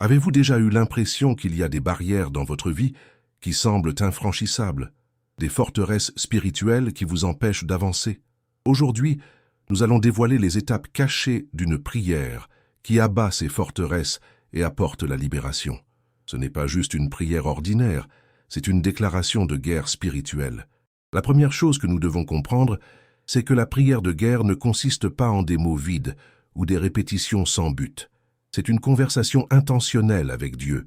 Avez-vous déjà eu l'impression qu'il y a des barrières dans votre vie qui semblent infranchissables, des forteresses spirituelles qui vous empêchent d'avancer? Aujourd'hui, nous allons dévoiler les étapes cachées d'une prière qui abat ces forteresses et apporte la libération. Ce n'est pas juste une prière ordinaire, c'est une déclaration de guerre spirituelle. La première chose que nous devons comprendre, c'est que la prière de guerre ne consiste pas en des mots vides ou des répétitions sans but. C'est une conversation intentionnelle avec Dieu,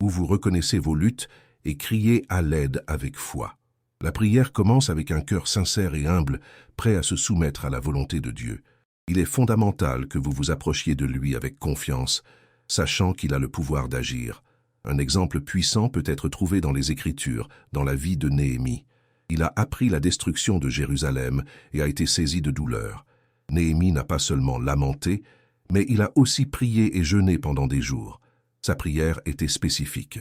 où vous reconnaissez vos luttes et criez à l'aide avec foi. La prière commence avec un cœur sincère et humble, prêt à se soumettre à la volonté de Dieu. Il est fondamental que vous vous approchiez de lui avec confiance, sachant qu'il a le pouvoir d'agir. Un exemple puissant peut être trouvé dans les Écritures, dans la vie de Néhémie. Il a appris la destruction de Jérusalem et a été saisi de douleur. Néhémie n'a pas seulement lamenté, mais il a aussi prié et jeûné pendant des jours. Sa prière était spécifique.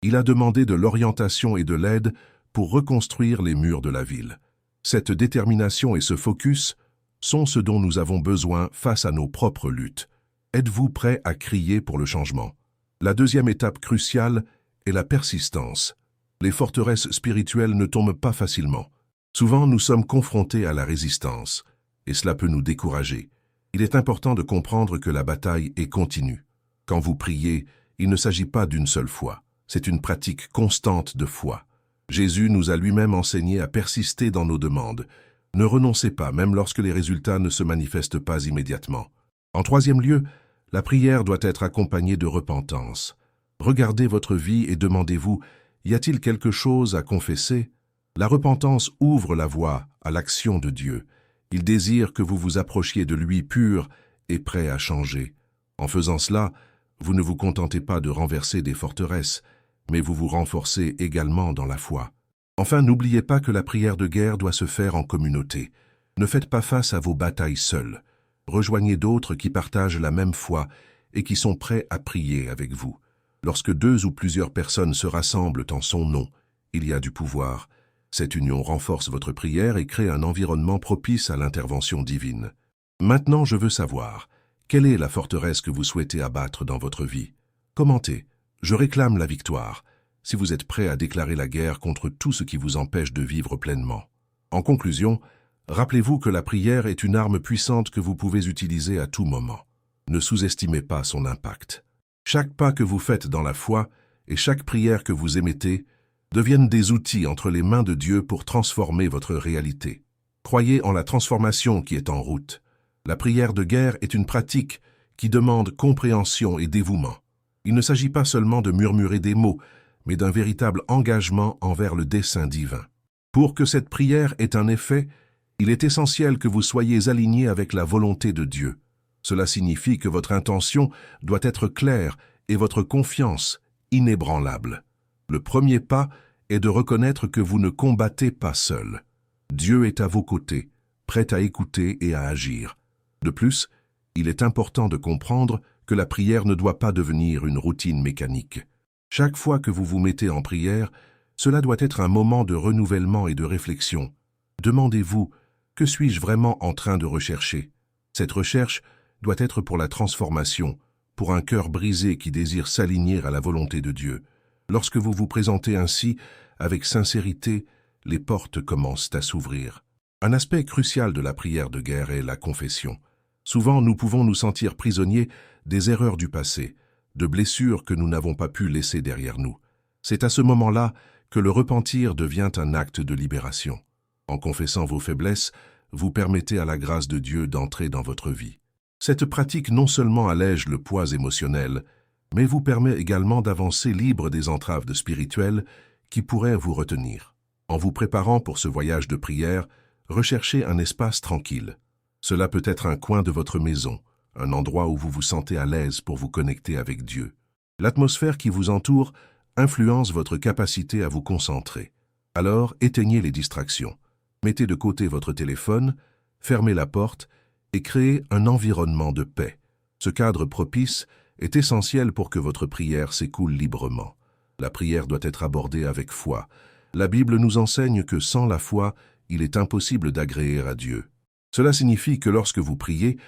Il a demandé de l'orientation et de l'aide pour reconstruire les murs de la ville. Cette détermination et ce focus sont ce dont nous avons besoin face à nos propres luttes. Êtes-vous prêt à crier pour le changement? La deuxième étape cruciale est la persistance. Les forteresses spirituelles ne tombent pas facilement. Souvent, nous sommes confrontés à la résistance, et cela peut nous décourager. Il est important de comprendre que la bataille est continue. Quand vous priez, il ne s'agit pas d'une seule fois. C'est une pratique constante de foi. Jésus nous a lui-même enseigné à persister dans nos demandes. Ne renoncez pas, même lorsque les résultats ne se manifestent pas immédiatement. En troisième lieu, la prière doit être accompagnée de repentance. Regardez votre vie et demandez-vous, y a-t-il quelque chose à confesser? La repentance ouvre la voie à l'action de Dieu. Il désire que vous vous approchiez de lui pur et prêt à changer. En faisant cela, vous ne vous contentez pas de renverser des forteresses, mais vous vous renforcez également dans la foi. Enfin, n'oubliez pas que la prière de guerre doit se faire en communauté. Ne faites pas face à vos batailles seuls. Rejoignez d'autres qui partagent la même foi et qui sont prêts à prier avec vous. Lorsque 2 ou plusieurs personnes se rassemblent en son nom, il y a du pouvoir. Cette union renforce votre prière et crée un environnement propice à l'intervention divine. Maintenant, je veux savoir, quelle est la forteresse que vous souhaitez abattre dans votre vie? Commentez. Je réclame la victoire, si vous êtes prêt à déclarer la guerre contre tout ce qui vous empêche de vivre pleinement. En conclusion, rappelez-vous que la prière est une arme puissante que vous pouvez utiliser à tout moment. Ne sous-estimez pas son impact. Chaque pas que vous faites dans la foi et chaque prière que vous émettez deviennent des outils entre les mains de Dieu pour transformer votre réalité. Croyez en la transformation qui est en route. La prière de guerre est une pratique qui demande compréhension et dévouement. Il ne s'agit pas seulement de murmurer des mots, mais d'un véritable engagement envers le dessein divin. Pour que cette prière ait un effet, il est essentiel que vous soyez aligné avec la volonté de Dieu. Cela signifie que votre intention doit être claire et votre confiance inébranlable. Le premier pas est de reconnaître que vous ne combattez pas seul. Dieu est à vos côtés, prêt à écouter et à agir. De plus, il est important de comprendre que la prière ne doit pas devenir une routine mécanique. Chaque fois que vous vous mettez en prière, cela doit être un moment de renouvellement et de réflexion. Demandez-vous, que suis-je vraiment en train de rechercher? Cette recherche doit être pour la transformation, pour un cœur brisé qui désire s'aligner à la volonté de Dieu. Lorsque vous vous présentez ainsi, avec sincérité, les portes commencent à s'ouvrir. Un aspect crucial de la prière de guerre est la confession. Souvent, nous pouvons nous sentir prisonniers des erreurs du passé, de blessures que nous n'avons pas pu laisser derrière nous. C'est à ce moment-là que le repentir devient un acte de libération. En confessant vos faiblesses, vous permettez à la grâce de Dieu d'entrer dans votre vie. Cette pratique non seulement allège le poids émotionnel, mais vous permet également d'avancer libre des entraves spirituelles qui pourraient vous retenir. En vous préparant pour ce voyage de prière, recherchez un espace tranquille. Cela peut être un coin de votre maison, un endroit où vous vous sentez à l'aise pour vous connecter avec Dieu. L'atmosphère qui vous entoure influence votre capacité à vous concentrer. Alors, éteignez les distractions. Mettez de côté votre téléphone, fermez la porte et créez un environnement de paix. Ce cadre propice est essentiel pour que votre prière s'écoule librement. La prière doit être abordée avec foi. La Bible nous enseigne que sans la foi, il est impossible d'agréer à Dieu. Cela signifie que lorsque vous priez,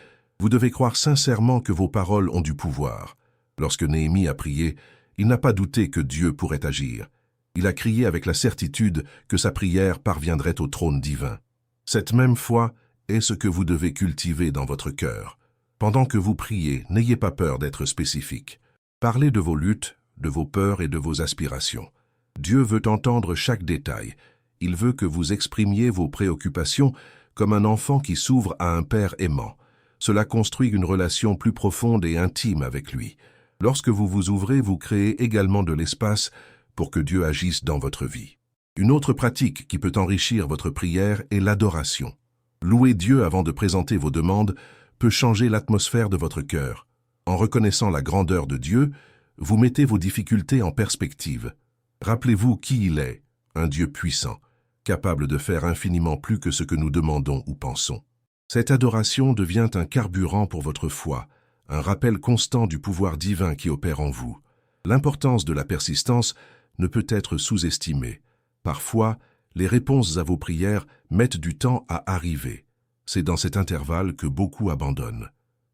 vous devez croire sincèrement que vos paroles ont du pouvoir. Lorsque Néhémie a prié, il n'a pas douté que Dieu pourrait agir. Il a crié avec la certitude que sa prière parviendrait au trône divin. Cette même foi est ce que vous devez cultiver dans votre cœur. Pendant que vous priez, n'ayez pas peur d'être spécifique. Parlez de vos luttes, de vos peurs et de vos aspirations. Dieu veut entendre chaque détail. Il veut que vous exprimiez vos préoccupations comme un enfant qui s'ouvre à un père aimant. Cela construit une relation plus profonde et intime avec lui. Lorsque vous vous ouvrez, vous créez également de l'espace pour que Dieu agisse dans votre vie. Une autre pratique qui peut enrichir votre prière est l'adoration. Louer Dieu avant de présenter vos demandes peut changer l'atmosphère de votre cœur. En reconnaissant la grandeur de Dieu, vous mettez vos difficultés en perspective. Rappelez-vous qui il est, un Dieu puissant, capable de faire infiniment plus que ce que nous demandons ou pensons. Cette adoration devient un carburant pour votre foi, un rappel constant du pouvoir divin qui opère en vous. L'importance de la persistance ne peut être sous-estimée. Parfois, les réponses à vos prières mettent du temps à arriver. C'est dans cet intervalle que beaucoup abandonnent.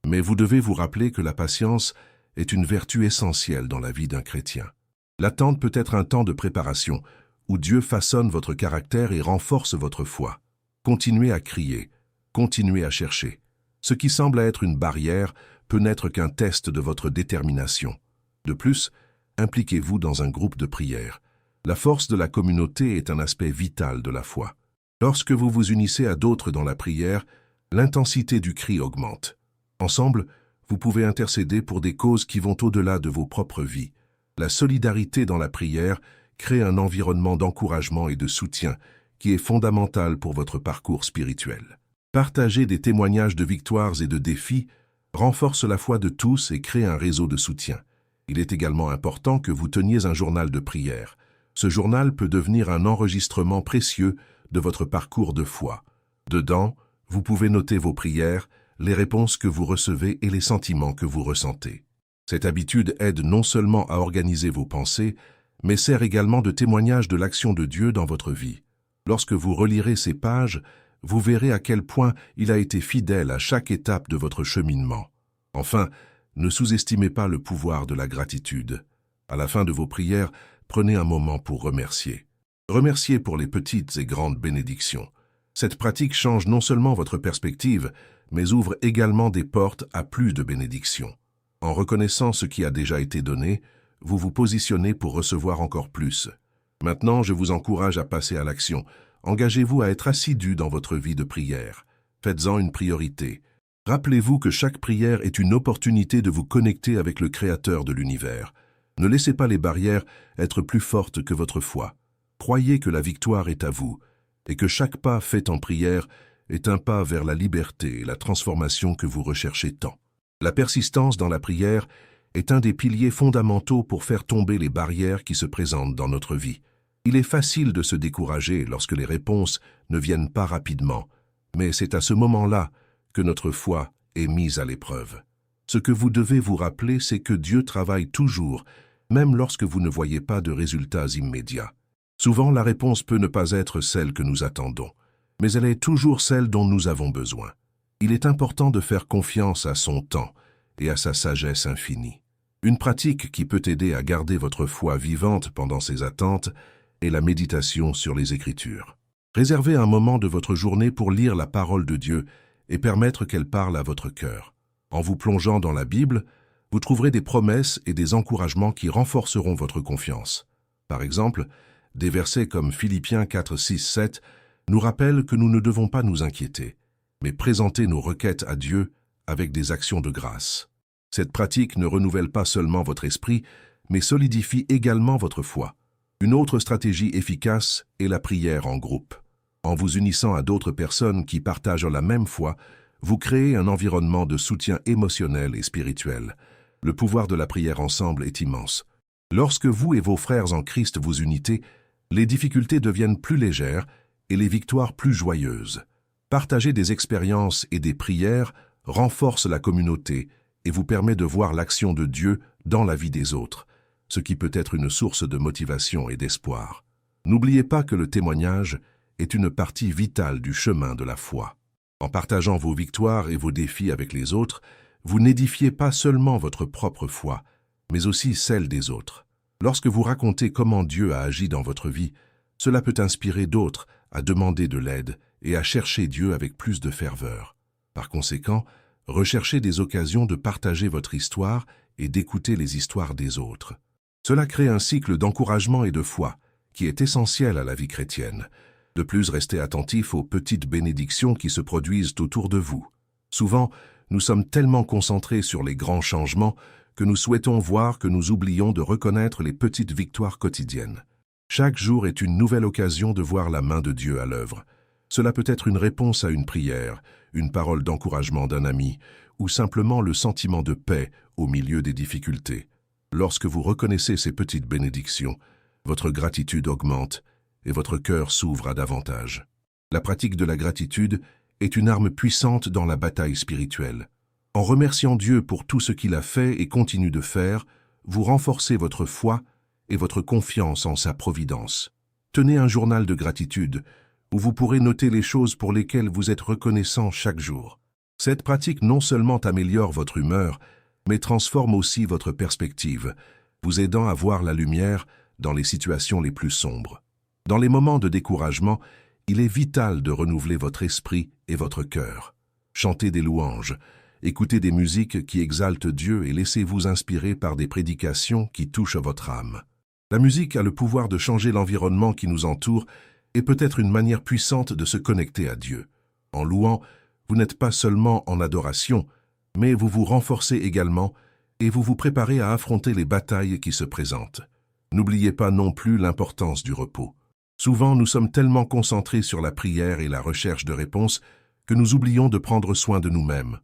Mais vous devez vous rappeler que la patience est une vertu essentielle dans la vie d'un chrétien. L'attente peut être un temps de préparation, où Dieu façonne votre caractère et renforce votre foi. Continuez à crier, continuez à chercher. Ce qui semble être une barrière peut n'être qu'un test de votre détermination. De plus, impliquez-vous dans un groupe de prière. La force de la communauté est un aspect vital de la foi. Lorsque vous vous unissez à d'autres dans la prière, l'intensité du cri augmente. Ensemble, vous pouvez intercéder pour des causes qui vont au-delà de vos propres vies. La solidarité dans la prière crée un environnement d'encouragement et de soutien qui est fondamental pour votre parcours spirituel. Partager des témoignages de victoires et de défis renforce la foi de tous et crée un réseau de soutien. Il est également important que vous teniez un journal de prière. Ce journal peut devenir un enregistrement précieux de votre parcours de foi. Dedans, vous pouvez noter vos prières, les réponses que vous recevez et les sentiments que vous ressentez. Cette habitude aide non seulement à organiser vos pensées, mais sert également de témoignage de l'action de Dieu dans votre vie. Lorsque vous relirez ces pages, vous verrez à quel point il a été fidèle à chaque étape de votre cheminement. Enfin, ne sous-estimez pas le pouvoir de la gratitude. À la fin de vos prières, prenez un moment pour remercier. Remerciez pour les petites et grandes bénédictions. Cette pratique change non seulement votre perspective, mais ouvre également des portes à plus de bénédictions. En reconnaissant ce qui a déjà été donné, vous vous positionnez pour recevoir encore plus. Maintenant, je vous encourage à passer à l'action. Engagez-vous à être assidu dans votre vie de prière. Faites-en une priorité. Rappelez-vous que chaque prière est une opportunité de vous connecter avec le Créateur de l'univers. Ne laissez pas les barrières être plus fortes que votre foi. Croyez que la victoire est à vous et que chaque pas fait en prière est un pas vers la liberté et la transformation que vous recherchez tant. La persistance dans la prière est un des piliers fondamentaux pour faire tomber les barrières qui se présentent dans notre vie. Il est facile de se décourager lorsque les réponses ne viennent pas rapidement, mais c'est à ce moment-là que notre foi est mise à l'épreuve. Ce que vous devez vous rappeler, c'est que Dieu travaille toujours, même lorsque vous ne voyez pas de résultats immédiats. Souvent, la réponse peut ne pas être celle que nous attendons, mais elle est toujours celle dont nous avons besoin. Il est important de faire confiance à son temps et à sa sagesse infinie. Une pratique qui peut aider à garder votre foi vivante pendant ces attentes est la méditation sur les Écritures. Réservez un moment de votre journée pour lire la parole de Dieu et permettre qu'elle parle à votre cœur. En vous plongeant dans la Bible, vous trouverez des promesses et des encouragements qui renforceront votre confiance. Par exemple, des versets comme Philippiens 4, 6, 7 nous rappellent que nous ne devons pas nous inquiéter, mais présenter nos requêtes à Dieu avec des actions de grâce. Cette pratique ne renouvelle pas seulement votre esprit, mais solidifie également votre foi. Une autre stratégie efficace est la prière en groupe. En vous unissant à d'autres personnes qui partagent la même foi, vous créez un environnement de soutien émotionnel et spirituel. Le pouvoir de la prière ensemble est immense. Lorsque vous et vos frères en Christ vous unissez, les difficultés deviennent plus légères et les victoires plus joyeuses. Partager des expériences et des prières renforce la communauté et vous permet de voir l'action de Dieu dans la vie des autres, ce qui peut être une source de motivation et d'espoir. N'oubliez pas que le témoignage est une partie vitale du chemin de la foi. En partageant vos victoires et vos défis avec les autres, vous n'édifiez pas seulement votre propre foi, mais aussi celle des autres. Lorsque vous racontez comment Dieu a agi dans votre vie, cela peut inspirer d'autres à demander de l'aide et à chercher Dieu avec plus de ferveur. Par conséquent, recherchez des occasions de partager votre histoire et d'écouter les histoires des autres. Cela crée un cycle d'encouragement et de foi qui est essentiel à la vie chrétienne. De plus, restez attentif aux petites bénédictions qui se produisent autour de vous. Souvent, nous sommes tellement concentrés sur les grands changements que nous souhaitons voir que nous oublions de reconnaître les petites victoires quotidiennes. Chaque jour est une nouvelle occasion de voir la main de Dieu à l'œuvre. Cela peut être une réponse à une prière, une parole d'encouragement d'un ami, ou simplement le sentiment de paix au milieu des difficultés. Lorsque vous reconnaissez ces petites bénédictions, votre gratitude augmente et votre cœur s'ouvre à davantage. La pratique de la gratitude est une arme puissante dans la bataille spirituelle. En remerciant Dieu pour tout ce qu'il a fait et continue de faire, vous renforcez votre foi et votre confiance en sa providence. Tenez un journal de gratitude où vous pourrez noter les choses pour lesquelles vous êtes reconnaissant chaque jour. Cette pratique non seulement améliore votre humeur, mais transforme aussi votre perspective, vous aidant à voir la lumière dans les situations les plus sombres. Dans les moments de découragement, il est vital de renouveler votre esprit et votre cœur. Chantez des louanges, écoutez des musiques qui exaltent Dieu et laissez-vous inspirer par des prédications qui touchent votre âme. La musique a le pouvoir de changer l'environnement qui nous entoure et peut être une manière puissante de se connecter à Dieu. En louant, vous n'êtes pas seulement en adoration, mais vous vous renforcez également et vous vous préparez à affronter les batailles qui se présentent. N'oubliez pas non plus l'importance du repos. Souvent, nous sommes tellement concentrés sur la prière et la recherche de réponses que nous oublions de prendre soin de nous-mêmes.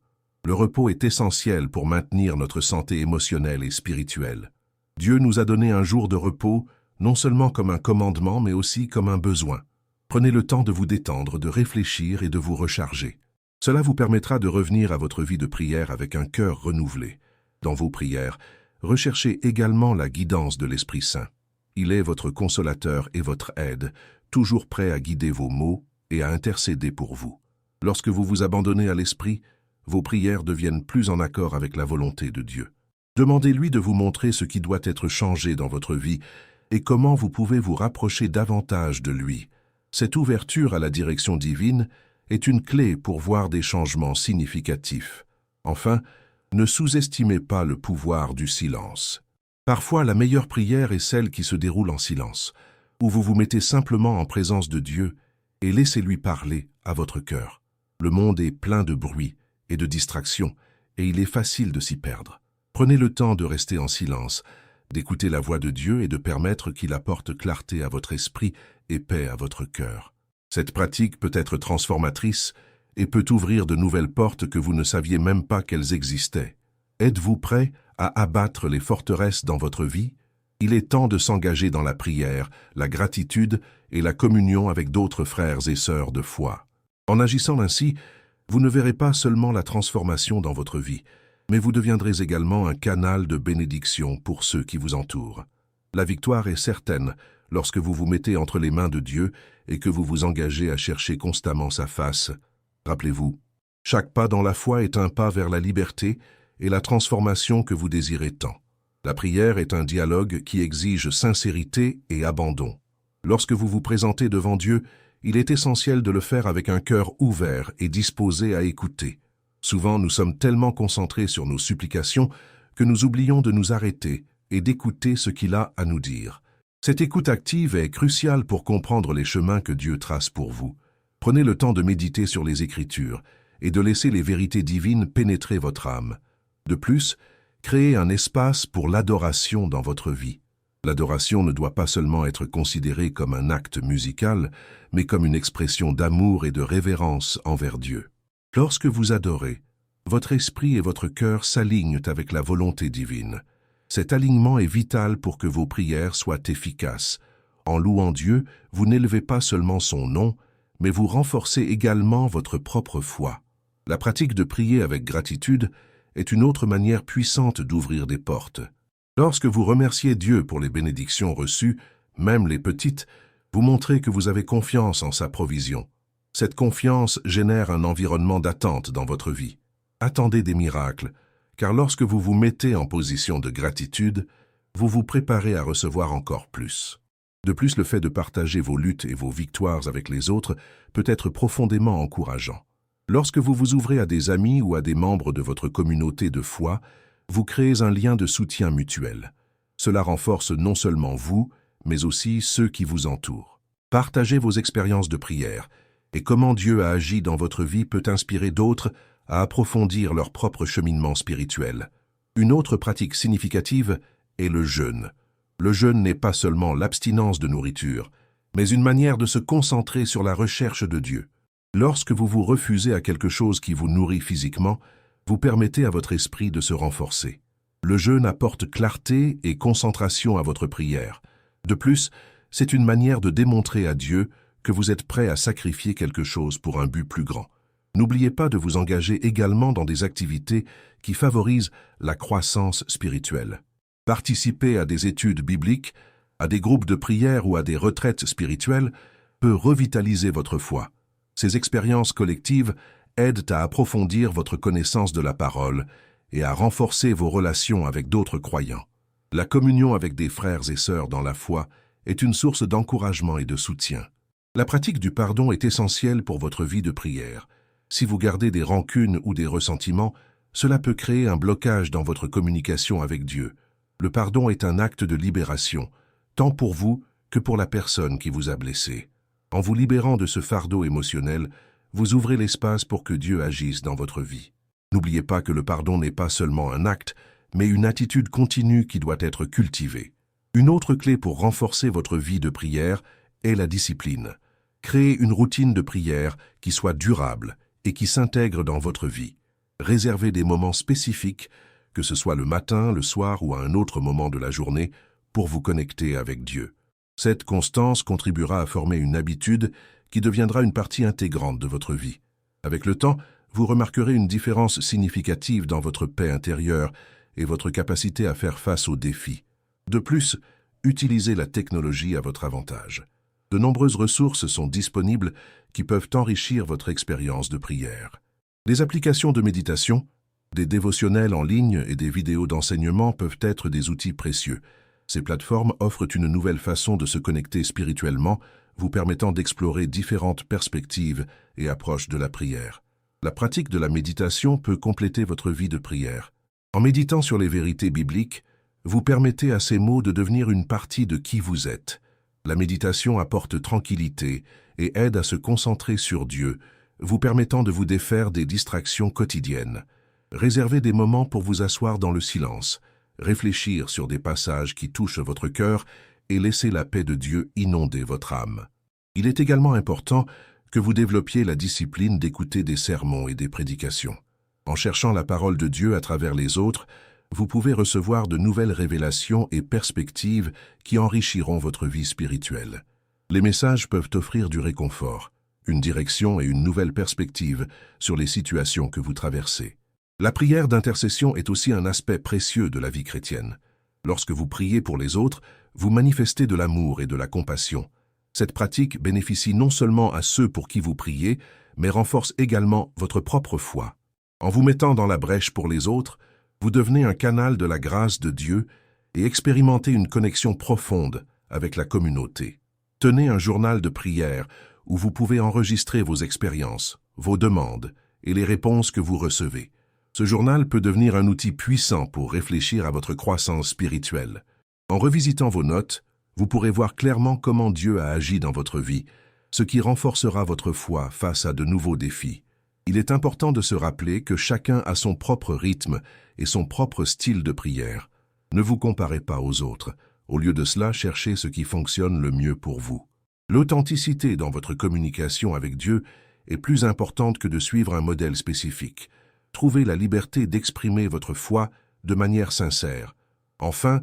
Le repos est essentiel pour maintenir notre santé émotionnelle et spirituelle. Dieu nous a donné un jour de repos, non seulement comme un commandement, mais aussi comme un besoin. Prenez le temps de vous détendre, de réfléchir et de vous recharger. Cela vous permettra de revenir à votre vie de prière avec un cœur renouvelé. Dans vos prières, recherchez également la guidance de l'Esprit Saint. Il est votre consolateur et votre aide, toujours prêt à guider vos mots et à intercéder pour vous. Lorsque vous vous abandonnez à l'Esprit, vos prières deviennent plus en accord avec la volonté de Dieu. Demandez-lui de vous montrer ce qui doit être changé dans votre vie et comment vous pouvez vous rapprocher davantage de lui. Cette ouverture à la direction divine est une clé pour voir des changements significatifs. Enfin, ne sous-estimez pas le pouvoir du silence. Parfois, la meilleure prière est celle qui se déroule en silence, où vous vous mettez simplement en présence de Dieu et laissez-lui parler à votre cœur. Le monde est plein de bruit et de distractions, et il est facile de s'y perdre. Prenez le temps de rester en silence, d'écouter la voix de Dieu et de permettre qu'il apporte clarté à votre esprit et paix à votre cœur. Cette pratique peut être transformatrice et peut ouvrir de nouvelles portes que vous ne saviez même pas qu'elles existaient. Êtes-vous prêt à abattre les forteresses dans votre vie? Il est temps de s'engager dans la prière, la gratitude et la communion avec d'autres frères et sœurs de foi. En agissant ainsi, vous ne verrez pas seulement la transformation dans votre vie, mais vous deviendrez également un canal de bénédiction pour ceux qui vous entourent. La victoire est certaine lorsque vous vous mettez entre les mains de Dieu et que vous vous engagez à chercher constamment sa face. Rappelez-vous, chaque pas dans la foi est un pas vers la liberté et la transformation que vous désirez tant. La prière est un dialogue qui exige sincérité et abandon. Lorsque vous vous présentez devant Dieu, il est essentiel de le faire avec un cœur ouvert et disposé à écouter. Souvent, nous sommes tellement concentrés sur nos supplications que nous oublions de nous arrêter et d'écouter ce qu'il a à nous dire. Cette écoute active est cruciale pour comprendre les chemins que Dieu trace pour vous. Prenez le temps de méditer sur les Écritures et de laisser les vérités divines pénétrer votre âme. De plus, créez un espace pour l'adoration dans votre vie. L'adoration ne doit pas seulement être considérée comme un acte musical, mais comme une expression d'amour et de révérence envers Dieu. Lorsque vous adorez, votre esprit et votre cœur s'alignent avec la volonté divine. Cet alignement est vital pour que vos prières soient efficaces. En louant Dieu, vous n'élevez pas seulement son nom, mais vous renforcez également votre propre foi. La pratique de prier avec gratitude est une autre manière puissante d'ouvrir des portes. Lorsque vous remerciez Dieu pour les bénédictions reçues, même les petites, vous montrez que vous avez confiance en sa provision. Cette confiance génère un environnement d'attente dans votre vie. Attendez des miracles, car lorsque vous vous mettez en position de gratitude, vous vous préparez à recevoir encore plus. De plus, le fait de partager vos luttes et vos victoires avec les autres peut être profondément encourageant. Lorsque vous vous ouvrez à des amis ou à des membres de votre communauté de foi, vous créez un lien de soutien mutuel. Cela renforce non seulement vous, mais aussi ceux qui vous entourent. Partagez vos expériences de prière et comment Dieu a agi dans votre vie peut inspirer d'autres à approfondir leur propre cheminement spirituel. Une autre pratique significative est le jeûne. Le jeûne n'est pas seulement l'abstinence de nourriture, mais une manière de se concentrer sur la recherche de Dieu. Lorsque vous vous refusez à quelque chose qui vous nourrit physiquement, vous permettez à votre esprit de se renforcer. Le jeûne apporte clarté et concentration à votre prière. De plus, c'est une manière de démontrer à Dieu que vous êtes prêt à sacrifier quelque chose pour un but plus grand. N'oubliez pas de vous engager également dans des activités qui favorisent la croissance spirituelle. Participer à des études bibliques, à des groupes de prière ou à des retraites spirituelles peut revitaliser votre foi. Ces expériences collectives aident à approfondir votre connaissance de la parole et à renforcer vos relations avec d'autres croyants. La communion avec des frères et sœurs dans la foi est une source d'encouragement et de soutien. La pratique du pardon est essentielle pour votre vie de prière. Si vous gardez des rancunes ou des ressentiments, cela peut créer un blocage dans votre communication avec Dieu. Le pardon est un acte de libération, tant pour vous que pour la personne qui vous a blessé. En vous libérant de ce fardeau émotionnel, vous ouvrez l'espace pour que Dieu agisse dans votre vie. N'oubliez pas que le pardon n'est pas seulement un acte, mais une attitude continue qui doit être cultivée. Une autre clé pour renforcer votre vie de prière est la discipline. Créez une routine de prière qui soit durable et qui s'intègre dans votre vie. Réservez des moments spécifiques, que ce soit le matin, le soir ou à un autre moment de la journée, pour vous connecter avec Dieu. Cette constance contribuera à former une habitude qui deviendra une partie intégrante de votre vie. Avec le temps, vous remarquerez une différence significative dans votre paix intérieure et votre capacité à faire face aux défis. De plus, utilisez la technologie à votre avantage. De nombreuses ressources sont disponibles qui peuvent enrichir votre expérience de prière. Des applications de méditation, des dévotionnels en ligne et des vidéos d'enseignement peuvent être des outils précieux. Ces plateformes offrent une nouvelle façon de se connecter spirituellement, vous permettant d'explorer différentes perspectives et approches de la prière. La pratique de la méditation peut compléter votre vie de prière. En méditant sur les vérités bibliques, vous permettez à ces mots de devenir une partie de qui vous êtes. La méditation apporte tranquillité et aide à se concentrer sur Dieu, vous permettant de vous défaire des distractions quotidiennes. Réservez des moments pour vous asseoir dans le silence, réfléchir sur des passages qui touchent votre cœur et laisser la paix de Dieu inonder votre âme. Il est également important que vous développiez la discipline d'écouter des sermons et des prédications. En cherchant la parole de Dieu à travers les autres, vous pouvez recevoir de nouvelles révélations et perspectives qui enrichiront votre vie spirituelle. Les messages peuvent offrir du réconfort, une direction et une nouvelle perspective sur les situations que vous traversez. La prière d'intercession est aussi un aspect précieux de la vie chrétienne. Lorsque vous priez pour les autres, vous manifestez de l'amour et de la compassion. Cette pratique bénéficie non seulement à ceux pour qui vous priez, mais renforce également votre propre foi. En vous mettant dans la brèche pour les autres, vous devenez un canal de la grâce de Dieu et expérimentez une connexion profonde avec la communauté. Tenez un journal de prière où vous pouvez enregistrer vos expériences, vos demandes et les réponses que vous recevez. Ce journal peut devenir un outil puissant pour réfléchir à votre croissance spirituelle. En revisitant vos notes, vous pourrez voir clairement comment Dieu a agi dans votre vie, ce qui renforcera votre foi face à de nouveaux défis. Il est important de se rappeler que chacun a son propre rythme et son propre style de prière. Ne vous comparez pas aux autres. Au lieu de cela, cherchez ce qui fonctionne le mieux pour vous. L'authenticité dans votre communication avec Dieu est plus importante que de suivre un modèle spécifique. Trouvez la liberté d'exprimer votre foi de manière sincère. Enfin,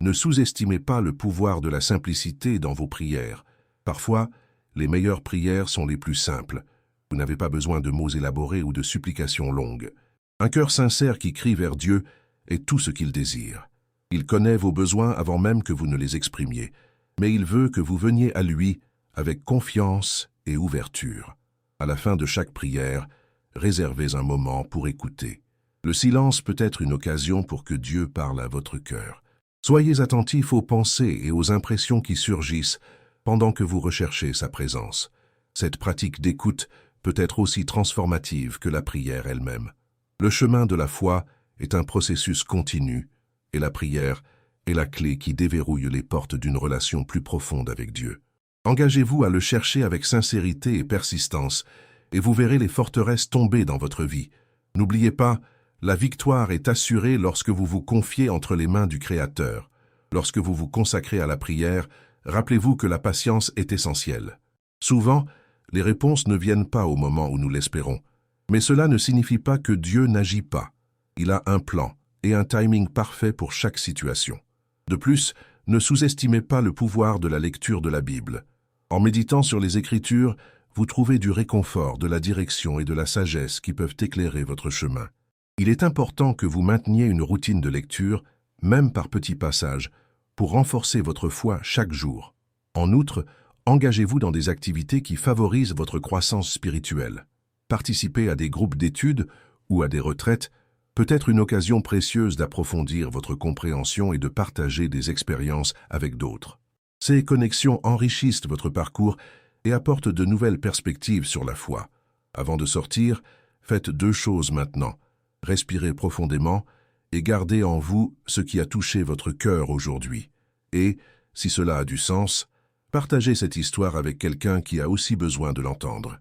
ne sous-estimez pas le pouvoir de la simplicité dans vos prières. Parfois, les meilleures prières sont les plus simples. Vous n'avez pas besoin de mots élaborés ou de supplications longues. Un cœur sincère qui crie vers Dieu est tout ce qu'il désire. Il connaît vos besoins avant même que vous ne les exprimiez, mais il veut que vous veniez à lui avec confiance et ouverture. À la fin de chaque prière, réservez un moment pour écouter. Le silence peut être une occasion pour que Dieu parle à votre cœur. Soyez attentifs aux pensées et aux impressions qui surgissent pendant que vous recherchez sa présence. Cette pratique d'écoute peut être aussi transformative que la prière elle-même. Le chemin de la foi est un processus continu, et la prière est la clé qui déverrouille les portes d'une relation plus profonde avec Dieu. Engagez-vous à le chercher avec sincérité et persistance, et vous verrez les forteresses tomber dans votre vie. N'oubliez pas, la victoire est assurée lorsque vous vous confiez entre les mains du Créateur. Lorsque vous vous consacrez à la prière, rappelez-vous que la patience est essentielle. Souvent, les réponses ne viennent pas au moment où nous l'espérons. Mais cela ne signifie pas que Dieu n'agit pas. Il a un plan et un timing parfait pour chaque situation. De plus, ne sous-estimez pas le pouvoir de la lecture de la Bible. En méditant sur les Écritures, vous trouvez du réconfort, de la direction et de la sagesse qui peuvent éclairer votre chemin. Il est important que vous mainteniez une routine de lecture, même par petits passages, pour renforcer votre foi chaque jour. En outre, engagez-vous dans des activités qui favorisent votre croissance spirituelle. Participer à des groupes d'études ou à des retraites peut être une occasion précieuse d'approfondir votre compréhension et de partager des expériences avec d'autres. Ces connexions enrichissent votre parcours et apportent de nouvelles perspectives sur la foi. Avant de sortir, faites 2 choses maintenant. Respirez profondément et gardez en vous ce qui a touché votre cœur aujourd'hui. Et, si cela a du sens, partagez cette histoire avec quelqu'un qui a aussi besoin de l'entendre.